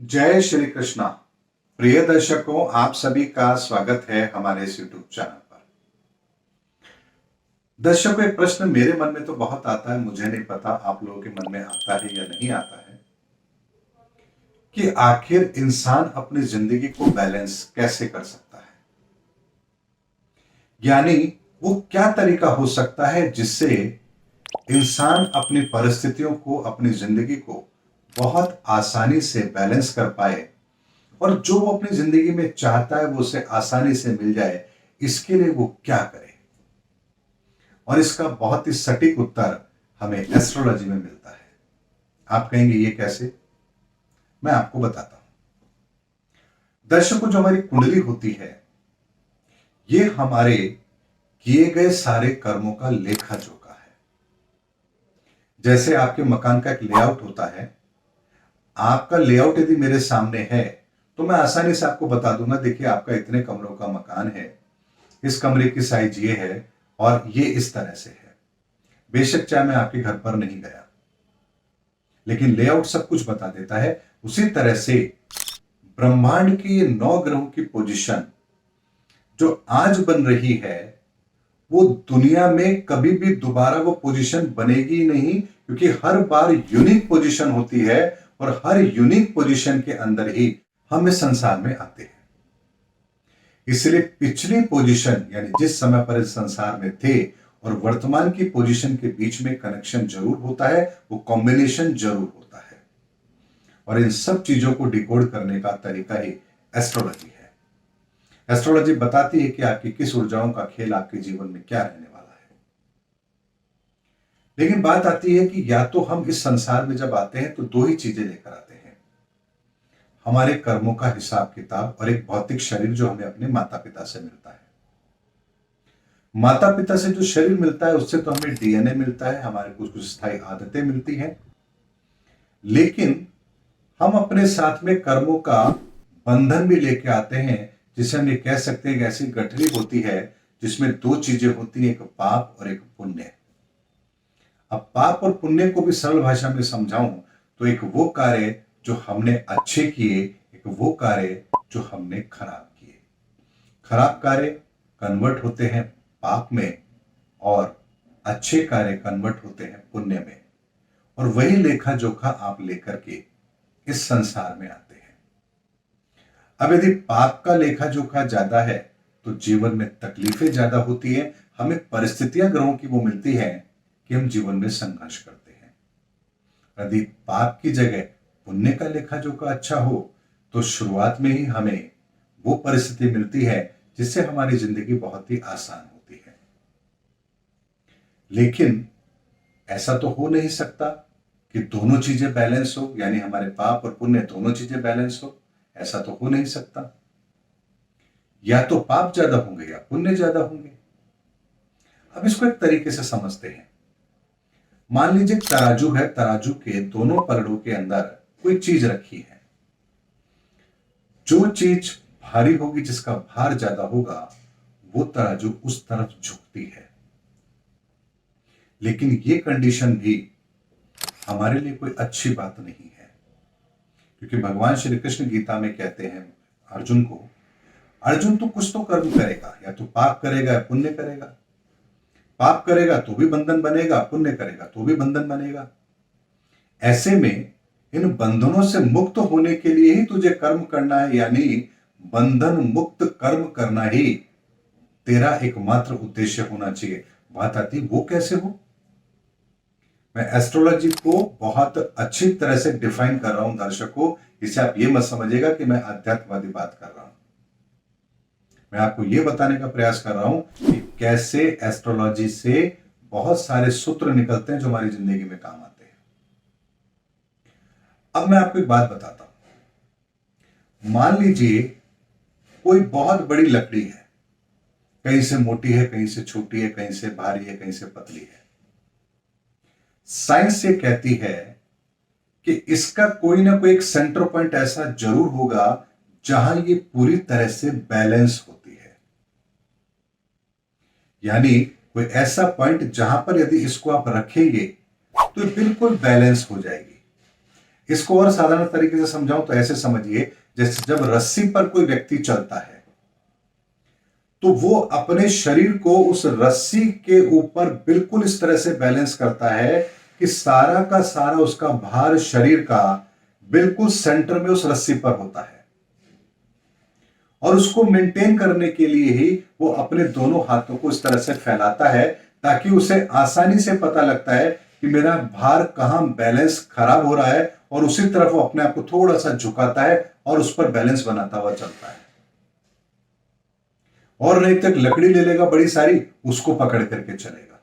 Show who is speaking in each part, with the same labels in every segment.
Speaker 1: जय श्री कृष्णा। प्रिय दर्शकों, आप सभी का स्वागत है हमारे इस यूट्यूब चैनल पर। दर्शकों, एक प्रश्न मेरे मन में तो बहुत आता है, मुझे नहीं पता आप लोगों के मन में आता है या नहीं आता है कि आखिर इंसान अपनी जिंदगी को बैलेंस कैसे कर सकता है। यानी वो क्या तरीका हो सकता है जिससे इंसान अपनी परिस्थितियों को, अपनी जिंदगी को बहुत आसानी से बैलेंस कर पाए और जो वो अपनी जिंदगी में चाहता है वो उसे आसानी से मिल जाए। इसके लिए वो क्या करे, और इसका बहुत ही सटीक उत्तर हमें एस्ट्रोलॉजी में मिलता है। आप कहेंगे ये कैसे? मैं आपको बताता हूं। दर्शकों, जो हमारी कुंडली होती है ये हमारे किए गए सारे कर्मों का लेखा जोखा है। जैसे आपके मकान का एक लेआउट होता है, आपका लेआउट यदि मेरे सामने है तो मैं आसानी से आपको बता दूंगा, देखिए आपका इतने कमरों का मकान है, इस कमरे की साइज ये है और ये इस तरह से है। बेशक चाहे मैं आपके घर पर नहीं गया, लेकिन लेआउट सब कुछ बता देता है। उसी तरह से ब्रह्मांड की ये 9 ग्रहों की पोजीशन जो आज बन रही है वो दुनिया में कभी भी दोबारा वो पोजीशन बनेगी नहीं, क्योंकि हर बार यूनिक पोजीशन होती है और हर यूनिक पोजीशन के अंदर ही हम इस संसार में आते हैं। इसलिए पिछली पोजीशन यानी जिस समय पर इस संसार में थे और वर्तमान की पोजीशन के बीच में कनेक्शन जरूर होता है, वो कॉम्बिनेशन जरूर होता है। और इन सब चीजों को डिकोड करने का तरीका ही एस्ट्रोलॉजी है। एस्ट्रोलॉजी बताती है कि आपकी किस ऊर्जाओं का खेल आपके जीवन में क्या रहने वाला है। लेकिन बात आती है कि या तो हम इस संसार में जब आते हैं तो दो ही चीजें लेकर आते हैं, हमारे कर्मों का हिसाब किताब और एक भौतिक शरीर जो हमें अपने माता पिता से मिलता है। माता पिता से जो शरीर मिलता है उससे तो हमें डीएनए मिलता है, हमारे कुछ कुछ स्थायी आदतें मिलती हैं, लेकिन हम अपने साथ में कर्मों का बंधन भी लेके आते हैं, जिसे हम ये कह सकते हैं कि ऐसी गठरी होती है जिसमें दो चीजें होती हैं, एक पाप और एक पुण्य। अब पाप और पुण्य को भी सरल भाषा में समझाऊं तो एक वो कार्य जो हमने अच्छे किए, एक वो कार्य जो हमने खराब किए। खराब कार्य कन्वर्ट होते हैं पाप में और अच्छे कार्य कन्वर्ट होते हैं पुण्य में, और वही लेखा जोखा आप लेकर के इस संसार में आते हैं। अब यदि पाप का लेखा जोखा ज्यादा है तो जीवन में तकलीफें ज्यादा होती है, हमें परिस्थितियां ग्रहों की वो मिलती है कि हम जीवन में संघर्ष करते हैं। यदि पाप की जगह पुण्य का लेखा जोखा अच्छा हो तो शुरुआत में ही हमें वो परिस्थिति मिलती है जिससे हमारी जिंदगी बहुत ही आसान होती है। लेकिन ऐसा तो हो नहीं सकता कि दोनों चीजें बैलेंस हो, यानी हमारे पाप और पुण्य दोनों चीजें बैलेंस हो। ऐसा तो हो नहीं सकता, या तो पाप ज्यादा होंगे या पुण्य ज्यादा होंगे। अब इसको एक तरीके से समझते हैं। मान लीजिए तराजू है, तराजू के दोनों पलड़ों के अंदर कोई चीज रखी है। जो चीज भारी होगी, जिसका भार ज्यादा होगा, वो तराजू उस तरफ झुकती है। लेकिन ये कंडीशन भी हमारे लिए कोई अच्छी बात नहीं है, क्योंकि भगवान श्री कृष्ण गीता में कहते हैं अर्जुन को, अर्जुन तू कुछ तो कर्म करेगा, या तो पाप करेगा या पुण्य करेगा। पाप करेगा तो भी बंधन बनेगा, पुण्य करेगा तो भी बंधन बनेगा। ऐसे में इन बंधनों से मुक्त होने के लिए ही तुझे कर्म करना है, यानी बंधन मुक्त कर्म करना ही तेरा एकमात्र उद्देश्य होना चाहिए। बात आती वो कैसे हो? मैं एस्ट्रोलॉजी को बहुत अच्छी तरह से डिफाइन कर रहा हूं दर्शकों, इसे आप ये मत समझिएगा कि मैं अध्यात्मवादी बात कर रहा हूं। मैं आपको यह बताने का प्रयास कर रहा हूं कि कैसे एस्ट्रोलॉजी से बहुत सारे सूत्र निकलते हैं जो हमारी जिंदगी में काम आते हैं। अब मैं आपको एक बात बताता हूं। मान लीजिए कोई बहुत बड़ी लकड़ी है, कहीं से मोटी है, कहीं से छोटी है, कहीं से भारी है, कहीं से पतली है। साइंस ये कहती है कि इसका कोई ना कोई एक सेंटर पॉइंट ऐसा जरूर होगा जहां ये पूरी तरह से बैलेंस होती है। यानी कोई ऐसा पॉइंट जहां पर यदि इसको आप रखेंगे तो बिल्कुल बैलेंस हो जाएगी। इसको और साधारण तरीके से समझाऊं तो ऐसे समझिए, जैसे जब रस्सी पर कोई व्यक्ति चलता है तो वो अपने शरीर को उस रस्सी के ऊपर बिल्कुल इस तरह से बैलेंस करता है कि सारा का सारा उसका भार शरीर का बिल्कुल सेंटर में उस रस्सी पर होता है, और उसको मेंटेन करने के लिए ही वो अपने दोनों हाथों को इस तरह से फैलाता है ताकि उसे आसानी से पता लगता है कि मेरा भार कहां बैलेंस खराब हो रहा है, और उसी तरफ वो अपने आप को थोड़ा सा झुकाता है और उस पर बैलेंस बनाता हुआ चलता है। और नहीं तक लकड़ी ले लेगा बड़ी सारी, उसको पकड़ करके चलेगा।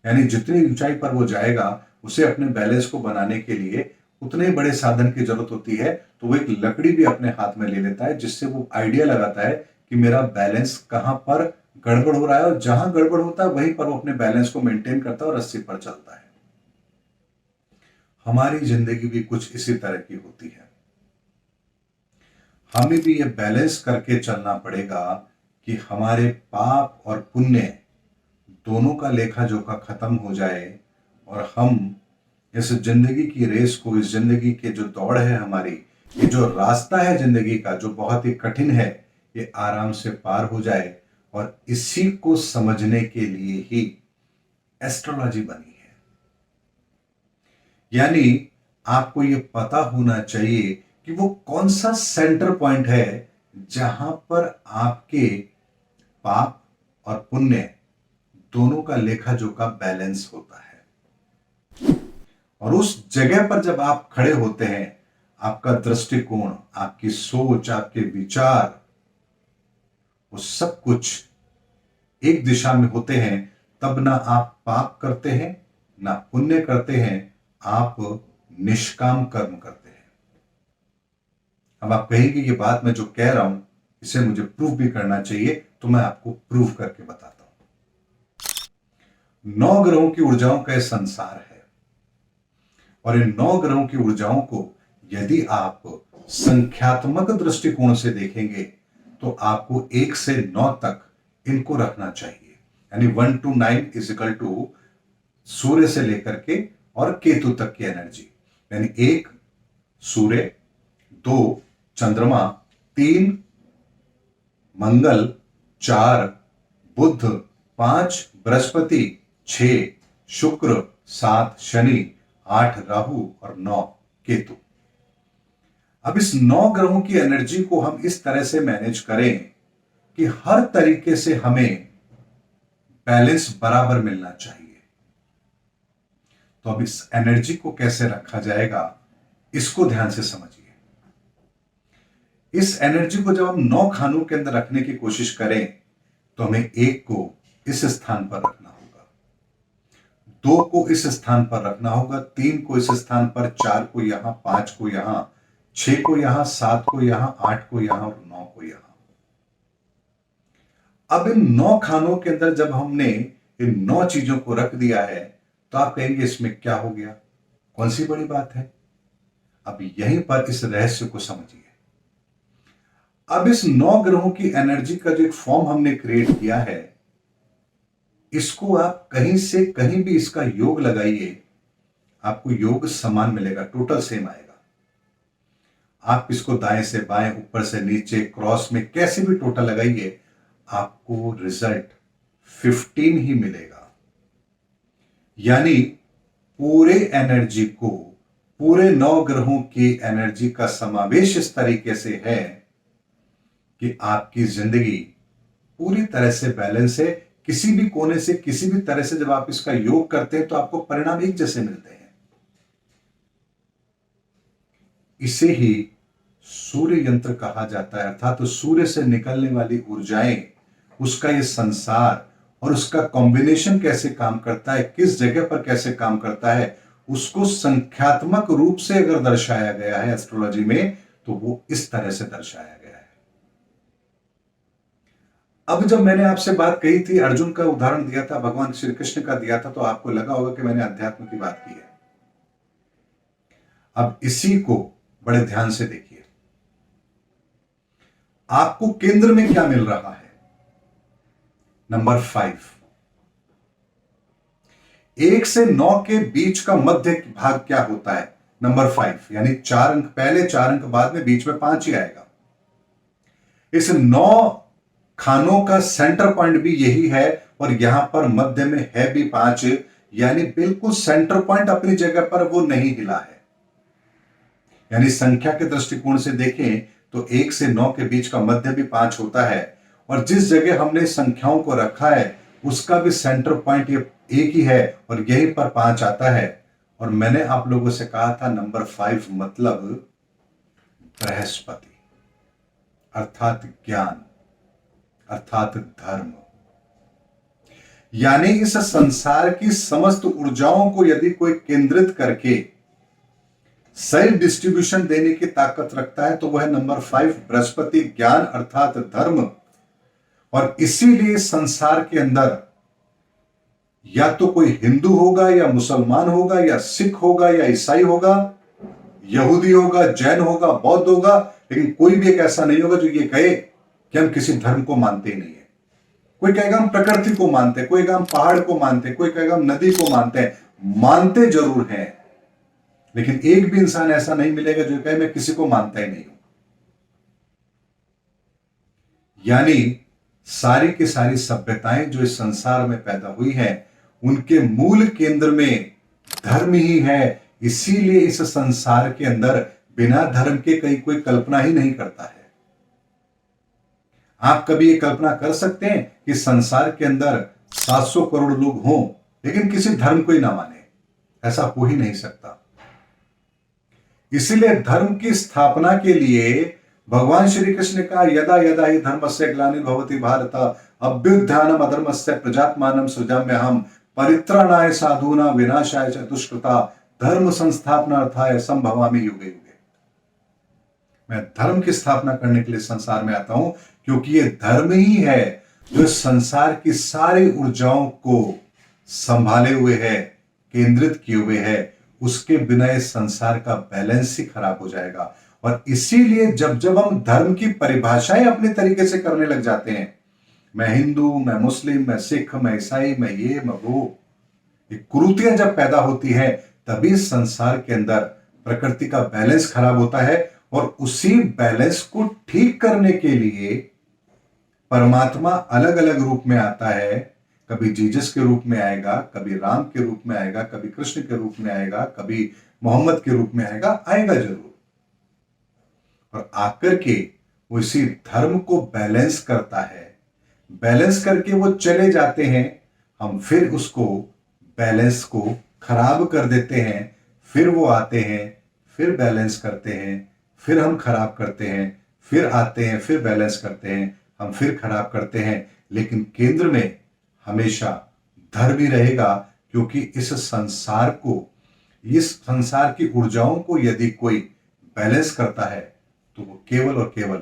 Speaker 1: यानी जितनी ऊंचाई पर वो जाएगा उसे अपने बैलेंस को बनाने के लिए उतने बड़े साधन की जरूरत होती है, तो वो एक लकड़ी भी अपने हाथ में ले लेता है, जिससे वो आइडिया लगाता है कि मेरा बैलेंस कहां पर गड़बड़ हो रहा है, और जहां गड़बड़ होता है वहीं पर वो अपने बैलेंस को मेंटेन करता है और रस्सी पर चलता है। हमारी जिंदगी भी कुछ इसी तरह की होती है। हमें भी ये बैलेंस करके चलना पड़ेगा कि हमारे पाप और पुण्य दोनों का लेखा जोखा खत्म हो जाए, और हम इस जिंदगी की रेस को, इस जिंदगी के जो दौड़ है हमारी, ये जो रास्ता है जिंदगी का जो बहुत ही कठिन है, ये आराम से पार हो जाए। और इसी को समझने के लिए ही एस्ट्रोलॉजी बनी है। यानी आपको ये पता होना चाहिए कि वो कौन सा सेंटर पॉइंट है जहां पर आपके पाप और पुण्य दोनों का लेखा जोखा बैलेंस होता है। और उस जगह पर जब आप खड़े होते हैं, आपका दृष्टिकोण, आपकी सोच, आपके विचार, वो सब कुछ एक दिशा में होते हैं, तब ना आप पाप करते हैं ना पुण्य करते हैं, आप निष्काम कर्म करते हैं। अब आप कहेंगे ये बात मैं जो कह रहा हूं इसे मुझे प्रूफ भी करना चाहिए, तो मैं आपको प्रूफ करके बताता हूं। 9 ग्रहों की ऊर्जाओं का संसार है, और इन 9 ग्रहों की ऊर्जाओं को यदि आप संख्यात्मक दृष्टिकोण से देखेंगे तो आपको 1 से 9 तक इनको रखना चाहिए। यानी 1 to 9 इज इक्वल टू सूर्य से लेकर के और केतु तक की एनर्जी। यानी 1 सूर्य, 2 चंद्रमा, 3 मंगल, 4 बुध, 5 बृहस्पति, 6 शुक्र, 7 शनि, 8 राहु और 9 केतु। अब इस 9 ग्रहों की एनर्जी को हम इस तरह से मैनेज करें कि हर तरीके से हमें बैलेंस बराबर मिलना चाहिए। तो अब इस एनर्जी को कैसे रखा जाएगा, इसको ध्यान से समझिए। इस एनर्जी को जब हम 9 खानों के अंदर रखने की कोशिश करें तो हमें 1 को इस स्थान पर रखना होगा, 2 को इस स्थान पर रखना होगा, 3 को इस स्थान पर, 4 को यहां, 5 को यहां, 6 को यहां, 7 को यहां, 8 को यहां और 9 को यहां। अब इन 9 खानों के अंदर जब हमने इन 9 चीजों को रख दिया है तो आप कहेंगे इसमें क्या हो गया, कौन सी बड़ी बात है। अब यहीं पर इस रहस्य को समझिए। अब इस 9 ग्रहों की एनर्जी का जो एक फॉर्म हमने क्रिएट किया है, इसको आप कहीं से कहीं भी इसका योग लगाइए, आपको योग समान मिलेगा, टोटल सेम आएगा। आप इसको दाएं से बाएं, ऊपर से नीचे, क्रॉस में कैसे भी टोटल लगाइए, आपको रिजल्ट 15 ही मिलेगा। यानी पूरे एनर्जी को, पूरे 9 ग्रहों की एनर्जी का समावेश इस तरीके से है कि आपकी जिंदगी पूरी तरह से बैलेंस है। किसी भी कोने से, किसी भी तरह से जब आप इसका योग करते हैं तो आपको परिणाम एक जैसे मिलते हैं। इसे ही सूर्य यंत्र कहा जाता है, अर्थात तो सूर्य से निकलने वाली ऊर्जाएं, उसका ये संसार और उसका कॉम्बिनेशन कैसे काम करता है, किस जगह पर कैसे काम करता है, उसको संख्यात्मक रूप से अगर दर्शाया गया है एस्ट्रोलॉजी में, तो वो इस तरह से दर्शाया गया है। अब जब मैंने आपसे बात कही थी, अर्जुन का उदाहरण दिया था, भगवान श्री कृष्ण का दिया था, तो आपको लगा होगा कि मैंने अध्यात्म की बात की है। अब इसी को बड़े ध्यान से देखिए। आपको केंद्र में क्या मिल रहा है, नंबर 5। 1 से 9 के बीच का मध्य भाग क्या होता है, नंबर 5, यानी 4 अंक पहले, 4 अंक बाद में, बीच में 5 ही आएगा। इस 9 खानों का सेंटर पॉइंट भी यही है और यहां पर मध्य में है भी 5, यानी बिल्कुल सेंटर पॉइंट अपनी जगह पर वो नहीं हिला है। यानी संख्या के दृष्टिकोण से देखें तो 1 से 9 के बीच का मध्य भी 5 होता है और जिस जगह हमने संख्याओं को रखा है उसका भी सेंटर पॉइंट ये एक ही है और यहीं पर 5 आता है। और मैंने आप लोगों से कहा था नंबर 5 मतलब बृहस्पति, अर्थात ज्ञान, अर्थात धर्म। यानी इस संसार की समस्त ऊर्जाओं को यदि कोई केंद्रित करके सही डिस्ट्रीब्यूशन देने की ताकत रखता है तो वह नंबर 5 बृहस्पति, ज्ञान अर्थात धर्म। और इसीलिए संसार के अंदर या तो कोई हिंदू होगा या मुसलमान होगा या सिख होगा या ईसाई होगा, यहूदी होगा, जैन होगा, बौद्ध होगा, लेकिन कोई भी एक ऐसा नहीं होगा जो ये कहे कि हम किसी धर्म को मानते ही नहीं है। कोई कहेगा हम प्रकृति को मानते हैं, कोई कहेगा हम पहाड़ को मानते हैं, कोई कहेगा हम नदी को मानते हैं। मानते जरूर हैं, लेकिन एक भी इंसान ऐसा नहीं मिलेगा जो कहे मैं किसी को मानता ही नहीं हूं। यानी सारी की सारी सभ्यताएं जो इस संसार में पैदा हुई हैं उनके मूल केंद्र में धर्म ही है। इसीलिए इस संसार के अंदर बिना धर्म के कोई कल्पना ही नहीं करता है। आप कभी ये कल्पना कर सकते हैं कि संसार के अंदर 700 करोड़ लोग हों लेकिन किसी धर्म को ही ना माने? ऐसा हो ही नहीं सकता। इसीलिए धर्म की स्थापना के लिए भगवान श्री कृष्ण ने कहा यदा यदा ही धर्मस्य ग्लानिर्भवति भारत अभ्युत्थानम् अधर्मस्य प्रजात्मानं सृजाम्यहम् परित्राणाय साधूनां विनाशाय च दुष्कृता धर्म संस्थापनार्थाय संभवामि युगे युगे। मैं धर्म की स्थापना करने के लिए संसार में आता हूं क्योंकि ये धर्म ही है जो संसार की सारी ऊर्जाओं को संभाले हुए है, केंद्रित किए हुए है। उसके बिना इस संसार का बैलेंस ही खराब हो जाएगा। और इसीलिए जब जब हम धर्म की परिभाषाएं अपने तरीके से करने लग जाते हैं, मैं हिंदू, मैं मुस्लिम, मैं सिख, मैं ईसाई, मैं ये, मैं वो, ये कुरीतियां जब पैदा होती हैं तभी संसार के अंदर प्रकृति का बैलेंस खराब होता है। और उसी बैलेंस को ठीक करने के लिए परमात्मा अलग अलग रूप में आता है। कभी जीसस के रूप में आएगा, कभी राम के रूप में आएगा, कभी कृष्ण के रूप में आएगा, कभी मोहम्मद के रूप में आएगा जरूर। और आकर के वो इसी धर्म को बैलेंस करता है। बैलेंस करके वो चले जाते हैं, हम फिर उसको बैलेंस को खराब कर देते हैं। फिर वो आते हैं, फिर बैलेंस करते हैं, फिर हम खराब करते हैं, फिर आते हैं, फिर बैलेंस करते हैं, हम फिर खराब करते हैं। लेकिन केंद्र में हमेशा धर्म ही रहेगा क्योंकि इस संसार को, इस संसार की ऊर्जाओं को यदि कोई बैलेंस करता है तो वो केवल और केवल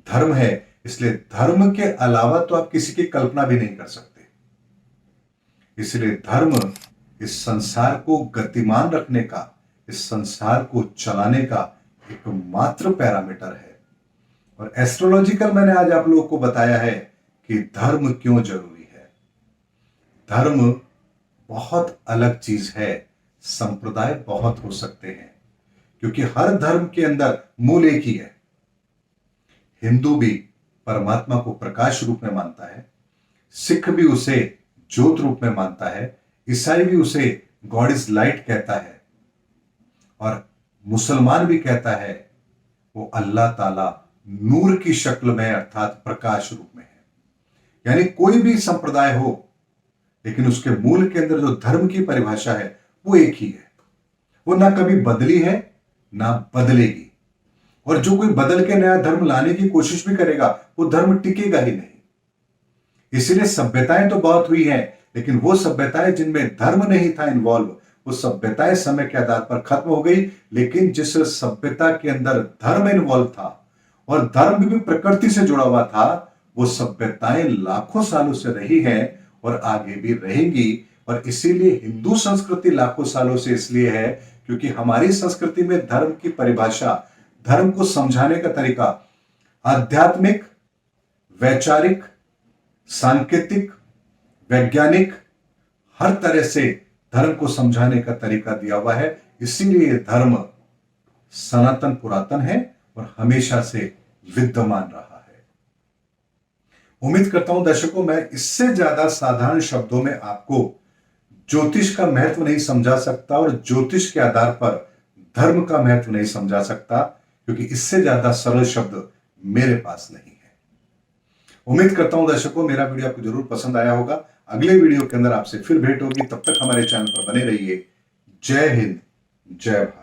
Speaker 1: धर्म है। इसलिए धर्म के अलावा तो आप किसी की कल्पना भी नहीं कर सकते। इसलिए धर्म इस संसार को गतिमान रखने का, इस संसार को चलाने का एकमात्र पैरामीटर है। और एस्ट्रोलॉजिकल मैंने आज आप लोगों को बताया है कि धर्म क्यों जरूरी है। धर्म बहुत अलग चीज है, संप्रदाय बहुत हो सकते हैं क्योंकि हर धर्म के अंदर मूल एक ही है। हिंदू भी परमात्मा को प्रकाश रूप में मानता है, सिख भी उसे ज्योत रूप में मानता है, ईसाई भी उसे गॉड इज लाइट कहता है और मुसलमान भी कहता है वो अल्लाह ताला नूर की शक्ल में अर्थात प्रकाश रूप में है। यानी कोई भी संप्रदाय हो लेकिन उसके मूल के अंदर जो धर्म की परिभाषा है वो एक ही है। वो ना कभी बदली है ना बदलेगी। और जो कोई बदल के नया धर्म लाने की कोशिश भी करेगा वो धर्म टिकेगा ही नहीं। इसीलिए सभ्यताएं तो बहुत हुई हैं लेकिन वो सभ्यताएं जिनमें धर्म नहीं था इन्वॉल्व, वो सभ्यताएं समय के आधार पर खत्म हो गई। लेकिन जिस सभ्यता के अंदर धर्म इन्वॉल्व था और धर्म भी प्रकृति से जुड़ा हुआ था, वो सभ्यताएं लाखों सालों से रही हैं और आगे भी रहेंगी। और इसीलिए हिंदू संस्कृति लाखों सालों से इसलिए है क्योंकि हमारी संस्कृति में धर्म की परिभाषा, धर्म को समझाने का तरीका आध्यात्मिक, वैचारिक, सांकेतिक, वैज्ञानिक, हर तरह से धर्म को समझाने का तरीका दिया हुआ है। इसीलिए धर्म सनातन पुरातन है और हमेशा से विद्यमान रहा है। उम्मीद करता हूं दर्शकों, मैं इससे ज्यादा साधारण शब्दों में आपको ज्योतिष का महत्व नहीं समझा सकता और ज्योतिष के आधार पर धर्म का महत्व नहीं समझा सकता, क्योंकि इससे ज्यादा सरल शब्द मेरे पास नहीं है। उम्मीद करता हूं दर्शकों, मेरा वीडियो आपको जरूर पसंद आया होगा। अगले वीडियो के अंदर आपसे फिर भेंट होगी, तब तक हमारे चैनल पर बने रहिए। जय हिंद, जय भारत।